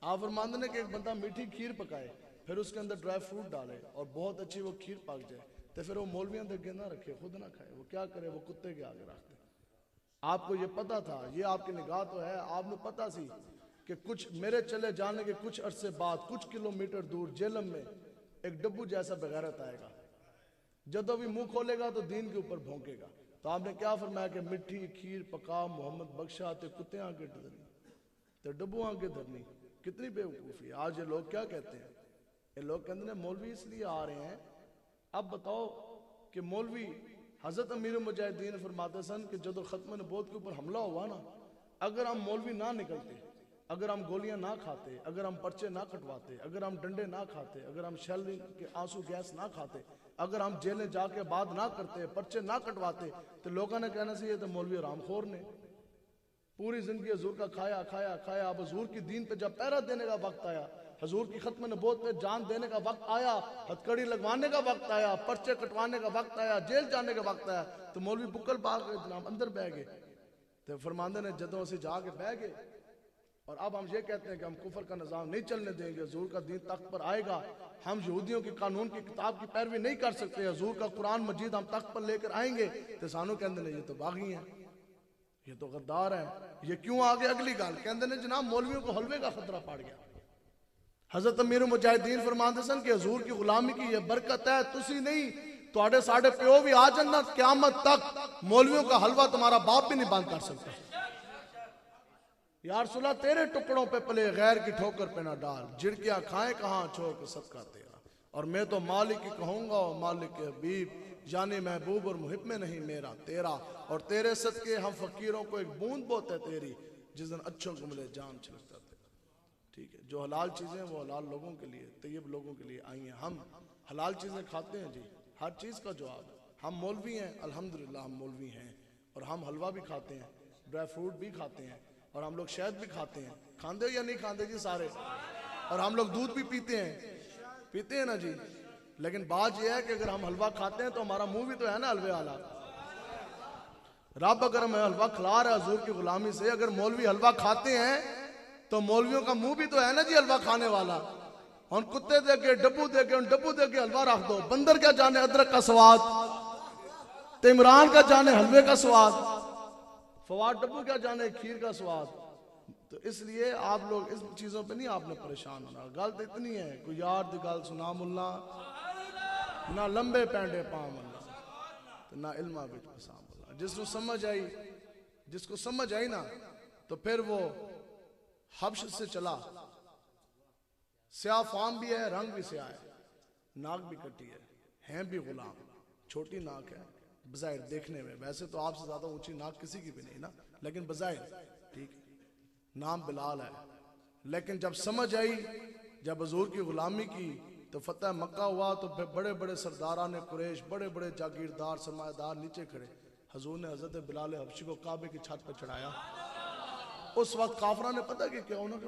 C: آپ فرماندے نے کہ ایک بندہ میٹھی کھیر پکائے، پھر اس کے اندر ڈرائی فروٹ ڈالے اور بہت اچھی وہ کھیر پک جائے، تو پھر وہ مولویاں دے نہ رکھے، خود نہ کھائے، وہ کیا کرے؟ وہ کتے کے آگے رکھتے۔ آپ کو یہ پتا تھا، یہ آپ کی نگاہ تو ہے، آپ نے پتا سی کہ کچھ میرے چلے جانے کے کچھ عرصے بعد کچھ کلومیٹر دور جیلم میں ایک ڈبو جیسا بغیرت آئے گا، جدو بھی منہ کھولے گا تو دین کے اوپر بھونکے گا۔ تو آپ نے کیا فرمایا کہ مٹھی کھیر پکا محمد بخشا تے کتے آگے دھرنی تے ڈبو آگے دھرنی۔ کتنی بے وقوفی ہے۔ آج یہ لوگ کیا کہتے ہیں؟ یہ لوگ کہتے ہیں مولوی اس لیے آ رہے ہیں۔ اب بتاؤ کہ مولوی حضرت امیر المجاہدین فرماتے سن کہ جدو ختم نبوت کے اوپر حملہ ہوا نا، اگر ہم مولوی نہ نکلتے، اگر ہم گولیاں نہ کھاتے، اگر ہم پرچے نہ کٹواتے، اگر ہم ڈنڈے نہ کھاتے، اگر ہم شیل کے آنسو گیس نہ کھاتے، اگر ہم جیلیں جا کے بعد نہ کرتے، پرچے نہ کٹواتے، تو لوگوں نے کہنا سی یہ تو مولوی حرام خور نے پوری زندگی حضور کا کھایا کھایا کھایا۔ اب حضور کی دین پہ جب پہرا دینے کا وقت آیا، حضور کی ختم نبوت پہ جان دینے کا وقت آیا، ہتھکڑی لگوانے کا وقت آیا، پرچے کٹوانے کا وقت آیا، جیل جانے کا وقت آیا، تو مولوی بکل باغ جناب اندر بہ گئے۔ تو فرماندے نے جدوں اسے جا کے بہ گئے، اور اب ہم یہ کہتے ہیں کہ ہم کفر کا نظام نہیں چلنے دیں گے، حضور کا دین تخت پر آئے گا، ہم یہودیوں کی قانون کی کتاب کی پیروی نہیں کر سکتے، حضور کا قرآن مجید ہم تخت پر لے کر آئیں گے، تو سانو کہندے نے یہ تو باغی ہیں، یہ تو غدار ہیں، یہ کیوں آگے؟ اگلی گال کہندے نے جناب مولویوں کو حلوے کا خطرہ پڑ گیا۔ حضرت امیر المجاہدین فرماندے سن کہ حضور کی غلامی کی یہ برکت ہے، تسی نہیں تواڈے ساڈے پیو بھی آ جنت، قیامت تک مولویوں کا حلوہ تمہارا باپ بھی نہیں بند کر سکتا۔ یا رسول اللہ تیرے ٹکڑوں پہ پلے غیر کی ٹھوکر پہ نہ ڈال، جھڑکیاں کھائیں کہاں چھوڑ کے صدقہ تیرا، اور میں تو مالک ہی کہوں گا اور مالک کے حبیب، یعنی محبوب اور محب میں نہیں میرا تیرا، اور تیرے صدقے ہم فقیروں کو ایک بوند بوتے تیری، جس دن اچھوں کو ملے جام چھلکتا تیرا۔ ٹھیک ہے، جو حلال چیزیں وہ حلال لوگوں کے لیے، طیب لوگوں کے لیے آئی ہیں۔ ہم حلال چیزیں کھاتے ہیں جی، ہر چیز کا جواب ہے۔ ہم مولوی ہیں، الحمدللہ ہم مولوی ہیں، اور ہم حلوہ بھی کھاتے ہیں، ڈرائی فروٹ بھی کھاتے ہیں، اور ہم لوگ شہد بھی کھاتے ہیں۔ کھاندے ہو یا نہیں کھاندے جی سارے؟ اور ہم لوگ دودھ بھی پیتے ہیں نا جی۔ لیکن بات یہ ہے کہ اگر ہم حلوہ کھاتے ہیں تو ہمارا منہ بھی تو ہے نا حلوے والا۔ رب اگر ہمیں حلوہ کھلا رہا ہے حضور کی غلامی سے، اگر مولوی حلوہ کھاتے ہیں تو مولویوں کا منہ بھی تو ہے نا جی حلوہ کھانے والا۔ ان کتے دے کے ڈبو دے کے ان ڈبو دے کے حلوہ رکھ دو، بندر کیا جانے ادرک کا سواد، تو عمران کا جانے حلوے کا سواد، فواد ڈبو کیا جانے کھیر کا سواد۔ تو اس لیے آپ لوگ اس چیزوں پہ نہیں آپ نے پریشان ہونا۔ گل تو اتنی ہے، کوئی یار دی گل سنا ملا، نہ لمبے پینڈے پاؤں ملا، نہ علمہ بچ پسام ملا۔ جس کو سمجھ آئی نا تو پھر وہ حبش سے چلا، سیاہ فام بھی ہے، رنگ بھی سیاہ ہے، ناک بھی کٹی ہے، ہیں بھی غلام، چھوٹی ناک ہے بظاہر دیکھنے میں، ویسے تو آپ سے زیادہ اونچی ناک کسی کی بھی نہیں نا، لیکن بظاہر ٹھیک ہے، نام بلال ہے۔ لیکن جب سمجھ آئی، جب حضور کی غلامی کی تو فتح مکہ ہوا، تو پھر بڑے بڑے سرداران قریش، بڑے بڑے جاگیردار سرمایہ دار نیچے کھڑے، حضور نے حضرت بلال حبشی کو کعبے کی چھت پہ چڑھایا۔ اس وقت کافرہ نے پتہ کہ کیا انہوں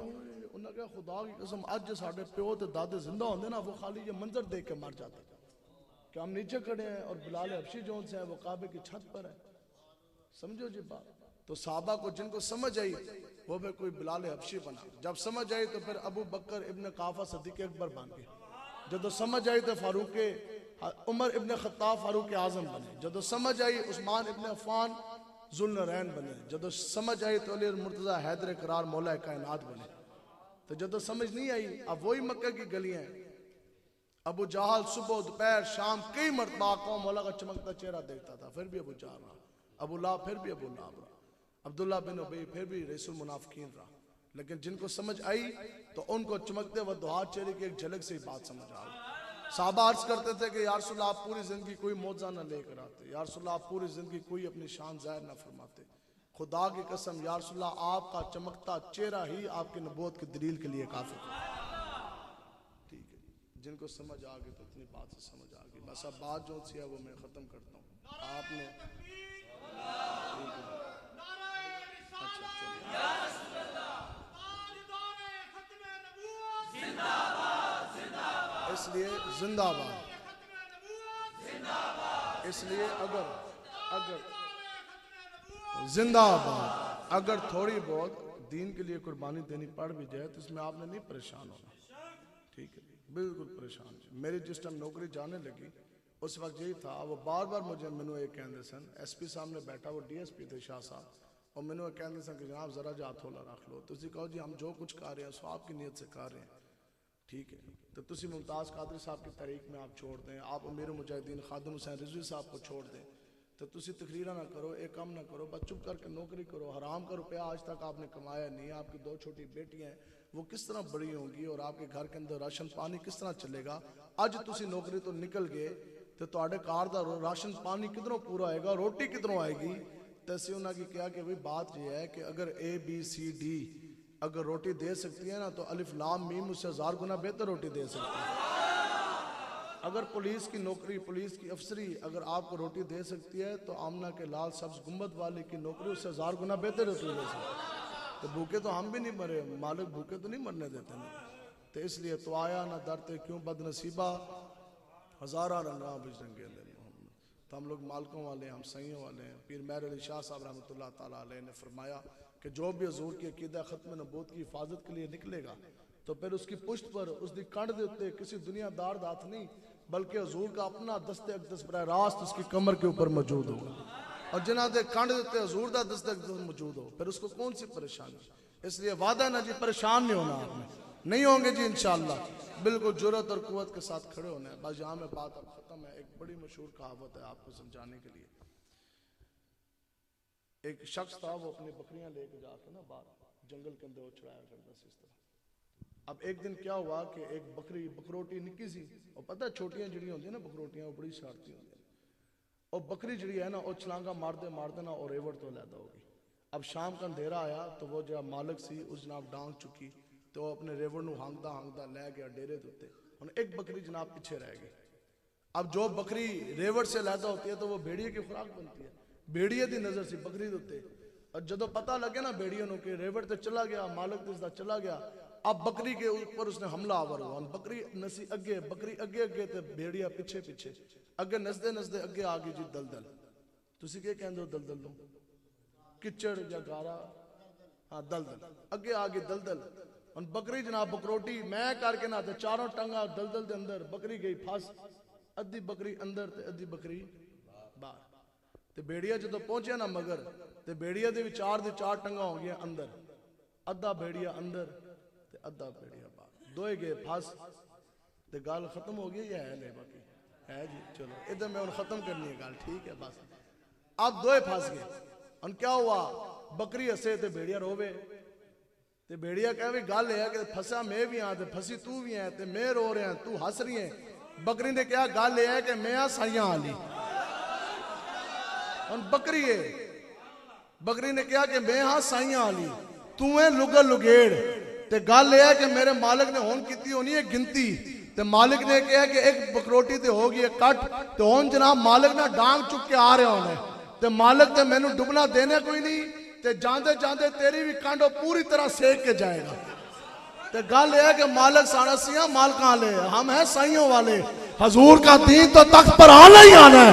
C: نے کہا خدا کی قسم آج ساڑھے پیو تے دادے زندہ ہوندے نا، وہ خالی یہ منظر دیکھ کے مر جاتے کہ ہم نیچے کھڑے ہیں اور بلال حبشی جو سے ہیں وہ کعبے کی چھت پر ہے۔ سمجھو جی بات، تو صحابہ کو جن کو سمجھ آئی وہ بھی کوئی بلال حبشی بنا، جب سمجھ آئی تو پھر ابو بکر ابن قحافہ صدیق اکبر بن گئے، جب سمجھ آئی تو فاروق عمر ابن خطاب فاروق اعظم بنے، جب سمجھ آئی عثمان ابن عفان ذوالنورین بنے، جب سمجھ آئی تو علی مرتضی حیدر قرار مولا کائنات بنے۔ تو جب سمجھ نہیں آئی، اب وہی مکہ کی گلیاں ہیں، ابو جہل صبح دوپہر شام کئی مرتبہ قوم مولا کا چمکتا چہرہ دیکھتا تھا، پھر بھی ابو جہل رہا، ابو لہب پھر بھی ابو لہب رہا، عبداللہ بن ابی پھر بھی رئیس المنافقین رہا۔ لیکن جن کو سمجھ آئی تو ان کو چمکتے وضوحا چہرے کی ایک جھلک سے ہی بات سمجھ آ گئی۔ صحابہ عرض کرتے تھے کہ یا رسول اللہ آپ پوری زندگی کوئی معجزہ نہ لے کر آتے، یا رسول اللہ آپ پوری زندگی کوئی اپنی شان ظاہر نہ فرماتے، خدا کی قسم یا رسول اللہ آپ کا چمکتا چہرہ ہی آپ کی نبوت کی دلیل کے لیے کافی ہے۔ ٹھیک ہے، جن کو سمجھ آ گئی تو اتنی بات سے سمجھ آ گئی، بس اب بات جو سی ہے وہ میں ختم کرتا ہوں۔ آپ نے اس لیے زندہ باد، اس لیے اگر زندہ باد اگر تھوڑی بہت دین کے لیے قربانی دینی پڑ بھی جائے تو اس میں آپ نے نہیں پریشان ہونا، ٹھیک ہے، بالکل پریشان۔ میری جس ٹائم نوکری جانے لگی اس وقت یہی تھا، وہ بار بار مجھے مینوں ایک کہندے سن، ایس پی سامنے بیٹھا، وہ ڈی ایس پی تھے شاہ صاحب، اور مینوں ایک کہندے سن کہ جناب ذرا جا تھولا رکھ لو، تو اسی کہو جی ہم جو کچھ کر رہے ہیں سو آپ کی نیت سے کر رہے ہیں، ٹھیک ہے، تو تسی ممتاز قادری صاحب کی تحریک میں آپ چھوڑ دیں، آپ امیر المجاہدین خادم حسین رضوی صاحب کو چھوڑ دیں، تو تسی تقریرہ نہ کرو، ایک کام نہ کرو، بس چپ کر کے نوکری کرو، حرام کا روپیہ آج تک آپ نے کمایا نہیں، آپ کی 2 چھوٹی بیٹیاں ہیں وہ کس طرح بڑی ہوں گی، اور آپ کے گھر کے اندر راشن پانی کس طرح چلے گا؟ اج تسی نوکری تو نکل گئے تو تواڈے کار دا راشن پانی کدھروں پورا آئے گا، روٹی کدھروں آئے گی؟ تو اسی انہاں کی کیا کہ وہی بات یہ ہے کہ اگر اے بی سی ڈی اگر روٹی دے سکتی ہے نا تو الف لام میم اس سے 1000 گنا بہتر روٹی دے سکتی ہے۔ اگر پولیس کی نوکری، پولیس کی افسری اگر آپ کو روٹی دے سکتی ہے تو آمنہ کے لال سبز گنبد والے کی نوکری اس سے 1000 گنا بہتر روٹی دے سکتی ہے۔ تو بھوکے تو ہم بھی نہیں مرے، مالک بھوکے تو نہیں مرنے دیتے نہیں، تو اس لیے تو آیا نہ درتے کیوں بد نصیبہ ہزارہ رنگاں بج رنگے لے محمد۔ تو ہم لوگ مالکوں والے ہیں، ہم سائیوں والے ہیں۔ پیر مہر علی شاہ صاحب رحمۃ اللہ تعالیٰ علیہ نے فرمایا کہ جو بھی حضور کی عقیدہ ختم نبوت کی حفاظت کے لیے نکلے گا تو پھر اس کی پشت پر، اس دی کنڈ دے اتے کسی دنیا دار دات نہیں بلکہ حضور کا اپنا دست اقدس براہ راست اس کی کمر کے اوپر موجود ہوگا، اور جنہ دے کنڈ دے اتے حضور دا دست اقدس موجود ہو، پھر اس کو کون سی پریشانی؟ اس لیے وعدہ نہ جی پریشان نہیں ہونا، آپ نے نہیں ہوں گے جی انشاءاللہ، بالکل جرأت اور قوت کے ساتھ کھڑے ہونا ہے۔ بس یہاں میں بات اب ختم ہے۔ ایک بڑی مشہور کہاوت ہے آپ کو سمجھانے کے لیے۔ ایک شخص تھا، وہ اپنی بکریاں لے کے جا کے نا باہر جنگل کے اندر چڑھایا کرتا سی اس طرح۔ اب ایک دن کیا ہوا کہ ایک بکری، بکروٹی نکی سی، اور پتہ چھوٹیاں جڑیاں ہوتی ہیں نا بکروٹیاں، وہ بڑی شرارتی ہوتی ہیں، اور بکری جڑی ہے نا وہ چھلانگا مارتے نا اور ریوڑ تو لیدا ہوگی۔ اب شام کا اندھیرا آیا تو وہ جو مالک سی اس جناب ڈانگ چکی تو وہ اپنے ریوڑ نو ہانگدا لے گیا ڈیرے دوتے، اور ایک بکری جناب پیچھے رہ گئی۔ اب جو بکری ریوڑ سے لیدا ہوتی ہے تو وہ بھیڑیے کی خوراک بنتی ہے، بھیڑیے دی نظر سی بکری دوتے، اور جدو پتہ لگے نا بھیڑیوں نو کہ ریوڑ تے چلا گیا، مالک دس دا چلا گیا، اب بکری کے اوپر اس نے حملہ آور ہوا، بکری نسی اگے، بکری اگے تو بھیڑیا پیچھے اگے نسدے اگے آگئی جی دلدل۔ تسی کیا کہندے ہو دلدل نو؟ کچڑ یا گارا، ہاں دلدل، اگے آگئی دلدل، اور بکری جناب بکروٹی میں کر کے نہ تے چاروں ٹنگا دلدل دے اندر، بکری گئی پھاس، ادھی بکری اندر تے ادھی بکری باہر۔ تے بیڑیا جدو پہنچیا نا مگر تے بیڑیا دے بھی چار ٹنگا ہو گیا اندر، ادھا بیڑیا اندر تے ادھا بیڑیا باہر، دوئے گئے پھاس۔ تے گال ختم ہو گئی یا ہے لے باقی ہے جی؟ چلو ادھر میں ان ختم کرنی ہے گال، ٹھیک ہے بس۔ اب دوئے پھاس گئے، ان کیا ہوا؟ بکری ہسے تے بیڑیا روے، تے بیڑیا کہہ بھی گال ہے کہ پھسا میں بھی ہاں تے پھسی تو بھی ہیں تے میں رو رہے ہیں تو ہس رہی ہیں۔ بکری نے کہا گال ہے کہ میں ہاں سائیاں آلی، ان بکری ہے، بکری نے کہا کہ میں ہاں سائیاں آلی، تو ہے لگل لگیڑ، تے گال ہے کہ میرے مالک نے ہون کیتی ہونی ہے گنتی، تے مالک نے کہا کہ ایک بکروٹی تے ہوگی ایک کٹ، تے ہون جناب مالک نے ڈانگ چک کے آ رہے ہونے، تے مالک تے میں نے ڈبنا دینے کوئی نہیں، تے جاندے تیری بھی کانڈو پوری طرح سیک کے جائے گا۔ تے گال ہے کہ مالک ساڑا سیاں مالکاں لے، ہم ہیں سائیوں والے، حضور کا دین تو تخت پر آنا ہی آنا ہے،